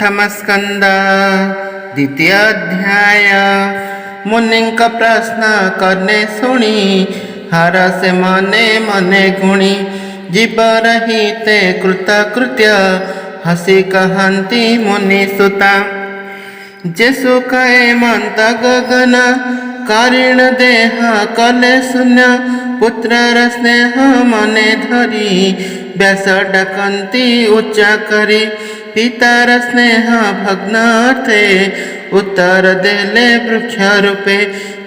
प्रथमस्कंद द्वितीयाध्याय। मुनिंक प्रश्न करने सुनी हर से मने मने गुणी जीव रहिते कृतकृत्य हसी कहती मुनि सुता। जे सुख मंत गगन कारिण देह कले शून्य पुत्रर स्नेह मने धरी व्यास डाकती उच्चा करी पितार स्नेह भग्न अर्थे उत्तर देले वृक्ष रूपे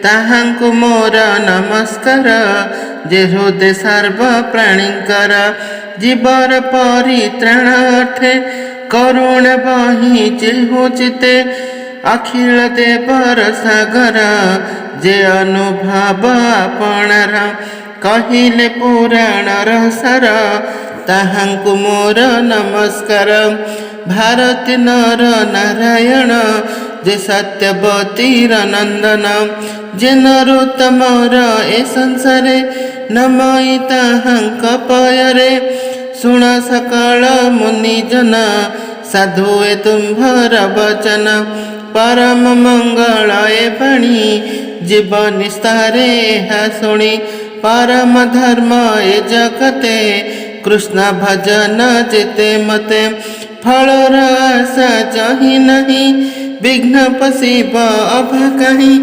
ताहांकु मोर नमस्कार जे हृदय सर्व प्राणीकर जीवर परित्राण अर्थे करुण बही जेहु चिते अखिल देवर सागर जे अनुभव आपणार कहिले पुराण रसर ताहांकु मोर नमस्कार। भारती नर नारायण जे सत्यवतीर नंदन जे नरोत्तमर ए संसारे नमई ताहांक पयरे शुण सकल मुनिजन साधुए तुम्भर वचन परम मंगल ए बाणी जीवन निस्तारे ଏହା शुणी परम धर्म ए जगते कृष्ण भजन जेते मते फलर आशा चाही नहीं विघ्न पशिब अभा कहीं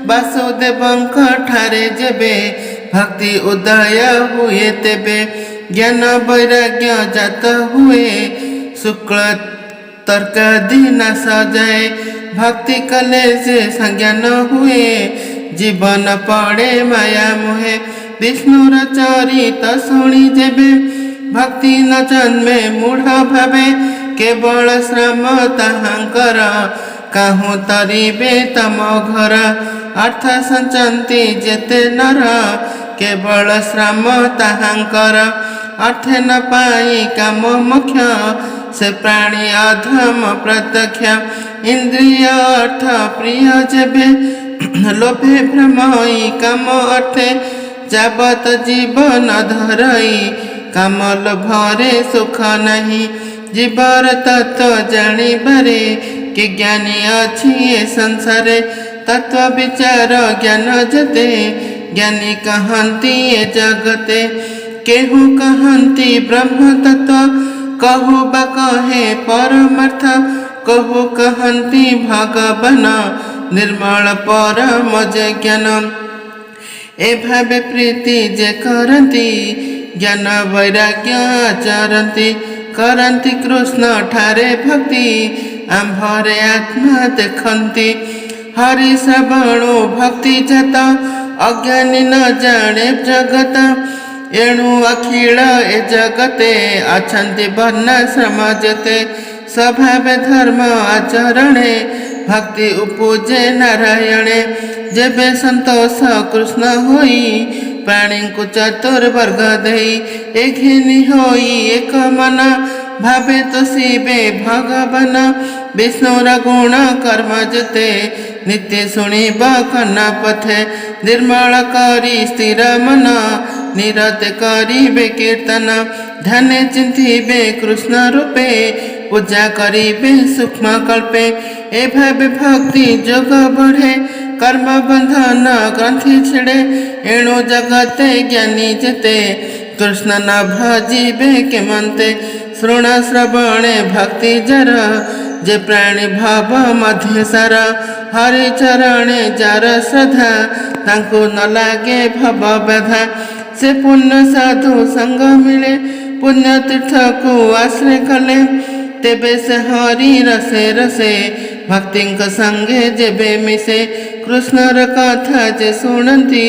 वासुदेवंक ठारे जेबे भक्ति उदय हुए तेबे ज्ञान वैराग्य जात हुए शुक्ल तर्कादि नाश जाए भक्ति कले से संज्ञान हुए जीवन पड़े माया मोहे विष्णुर चरित शुणी जेबे भक्ति न जन्मे मूढ़ भावे केवल श्रम ताहांकर काहू तरिबे तम घर अर्थ संचंती जेते नर केवल श्रम ताहांकर अर्थ न पाई काम मुख्य से प्राणी अधम प्रत्यक्ष इंद्रिय अर्थ प्रिय जेबे लोभे भ्रमई काम अर्थे जाबत जीवन धरई कामल भरे सुख नहीं जीवर तत्व जानिबारे कि ज्ञानी अच्छी ए संसारे तत्व विचार ज्ञान जते ज्ञानी कहती ए जगते केहू कहती ब्रह्म तत्व कहू बा कहे परमार्थ कहू कहती भगवान निर्मल परम जे ज्ञान ए भावे प्रीति जे करती ज्ञान वैराग्य आचरती करती कृष्ण ठारे भक्ति आंभरे आत्मा देखती हरि श्रवणो भक्ति जत अज्ञानी न जाने जगत एणु अखिल ए जगते अछंति वर्णाश्रम जेते स्वभाव धर्म आचरणे भक्ति उपजे नारायणे जेबे संतोष कृष्ण होई प्राणी को चतुर्वर्ग दई एघिनी होई एक मन भावे तो शिवे भगवान विष्णुर गुण कर्म जते नित्य शुणिब कन्ना पथे निर्मल करी स्थिर मन निरत करिबे कीर्तन ध्यान चिंतिबे कृष्ण रूपे पूजा करिबे सूक्ष्म कल्पे ए भावे भक्ति जोग बढ़े कर्म बंधन ग्रंथि छिड़े एणु जगते ज्ञानी जेते कृष्ण न भजिबे के मनते श्रवण श्रवणे भक्ति जर जे प्राणी भव मध्य सर हरि चरणे जार श्रद्धा तांको न लागे भव बाधा से पुण्य साधु संग मिले पुण्य तीर्थ को आश्रय कले तेबे से हरि रसे रसे भक्ति संगे जेबे मिसे कृष्णर कथा जे शुणती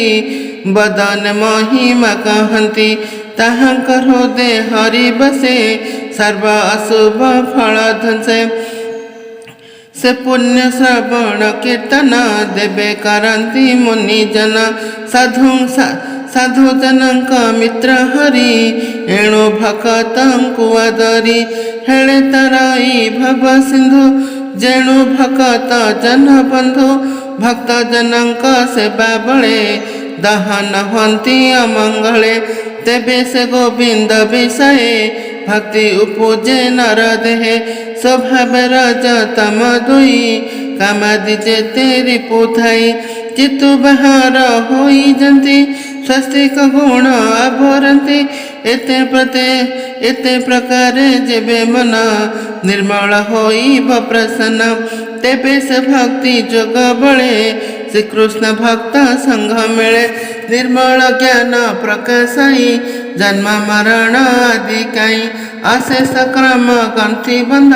बदन महिमा कहती ताहांक हृदय हरि बसे सर्व अशुभ फल धंसे से पुण्य श्रवण कीर्तन देवे करती मुनिजन साधु जनक मित्र हरि एणु भक्तंकु आदरी हेले तराई भव सिंधु जेणु भक्त जन बंधु भक्त जनक सेवा बळे दहन हंती अमंगले तेबे से गोविंद विषये भक्ति उपजे नर देहे स्वभाव राजा तम दुई कामादि जेते रिपु थाई चित्तु बाहर होई जंती स्वस्तिक गुण आभरती एते प्रकारे जेबे मन निर्मल होइब प्रसन्न तेबे से भक्ति जोग बळे श्रीकृष्ण भक्त संघ मिले निर्मल ज्ञान प्रकाशई जन्म मरण आदि काई अशेष क्रम गंथि बंध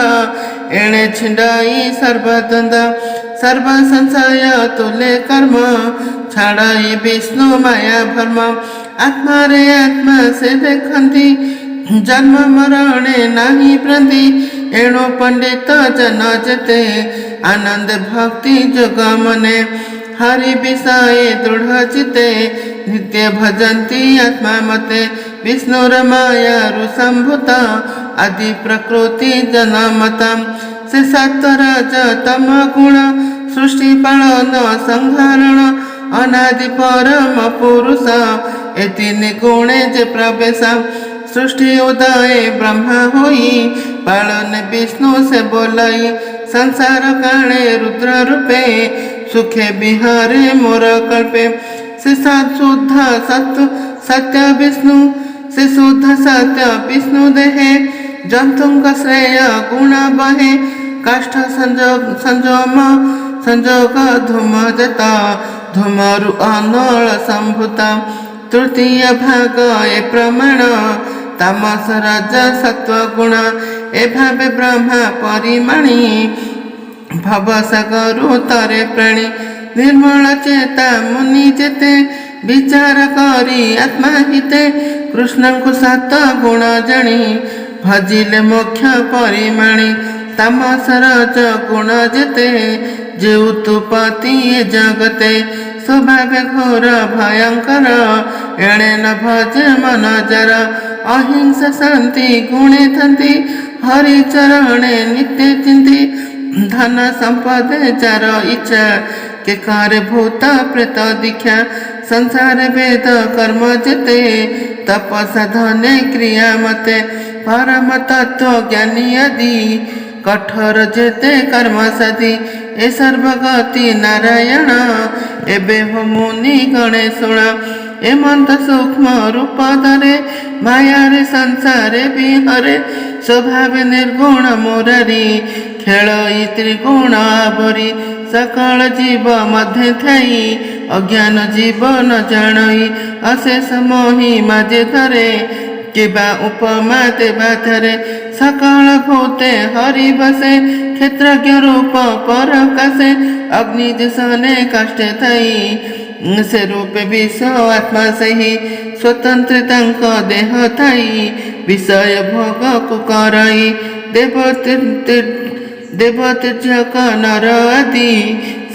एणे छिंडाई सर्वद्वंद सर्व संशय तुले कर्म छाड़ाई विष्णु माया भर्म आत्मा रे आत्मा से देखती जन्म मरणे नाही प्रति एणु पंडित जन जेते आनंद भक्ति जोग मने हरि विषय दृढ़ चिते नित्य भजन्ति आत्मा मते विष्णुर माया रुसंभूत आदि प्रकृति जनमतम से सत्वराज तम गुण सृष्टि पालन संहरण अनादि परम पुरुष एति निगुणे जे प्रवेश सृष्टि उदय ब्रह्मा होई पालन विष्णु से बोलाई संसार काले रुद्र रूपे सुखे विहारे मोर कल्पे से शुद्ध सत्य विष्णु से शुद्ध सत्य विष्णु देहे जंतुंक श्रेय गुण बहे काष्ठ संजोग धूम जता धूमरु अनल संभूता तृतीय भाग ए प्रमाण तामस राजा सत्व गुण ए भावे ब्रह्मा परिमणि भवसागरु तरे प्राणी निर्मल चेता मुनि जेते विचार करी आत्मा हिते कृष्ण को सात गुण जानी भजिले मोक्ष परिमाणी तामस राज गुण जेते जेउतुपति जगते स्वभाव घोर भयंकर एणे न भज मन जर अहिंसा शांति गुणे थंती हरि चरणे नित्य चिंती धन संपद चार इच्छा के कार्य भूत प्रेत दीक्षा संसार वेद कर्म जेते तप साधने क्रिया मते परम तत्व ज्ञानी आदि कठोर जेते कर्म साधि ए सर्वगति नारायण एबे हो मुनि गणे शुण एमंत सूक्ष्म रूप धरे माया रे संसारे विहरे स्वभाव निर्गुण मुरारी खेल त्रिगुण आवरी सकल जीव मध्य थाई अज्ञान जीव न जानई अशेष मोहि माजे धरे किबा उपमा देवा धरे सकल भूते हरि बसे क्षेत्रज्ञ रूप परकाशे अग्नि जसने काष्ठे थाई से रूप विश्व आत्मा सही स्वतंत्र तांक देह थाई विषय भोग को करई देवतीर्जक नर आदि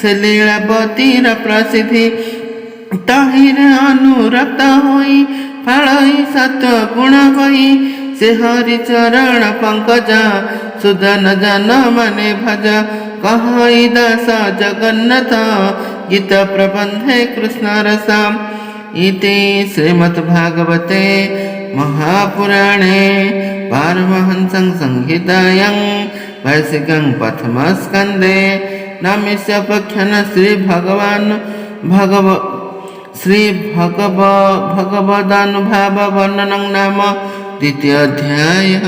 से लीलावतीर प्रसिद्धि तहिरे अनुरक्त होई फलई सत्व गुण बही से हरि चरण पंकज सुदन जन मने भज कहई दास जगन्नाथ गीत प्रबंधे कृष्ण रसम इति श्रीमद्भागवते महापुराणे पारमहंसं संहितायां वैशिकं प्रथमस्कन्धे नमस्यापख्यान श्री भगवदानुभाव वर्णनं नाम द्वितीय अध्यायः।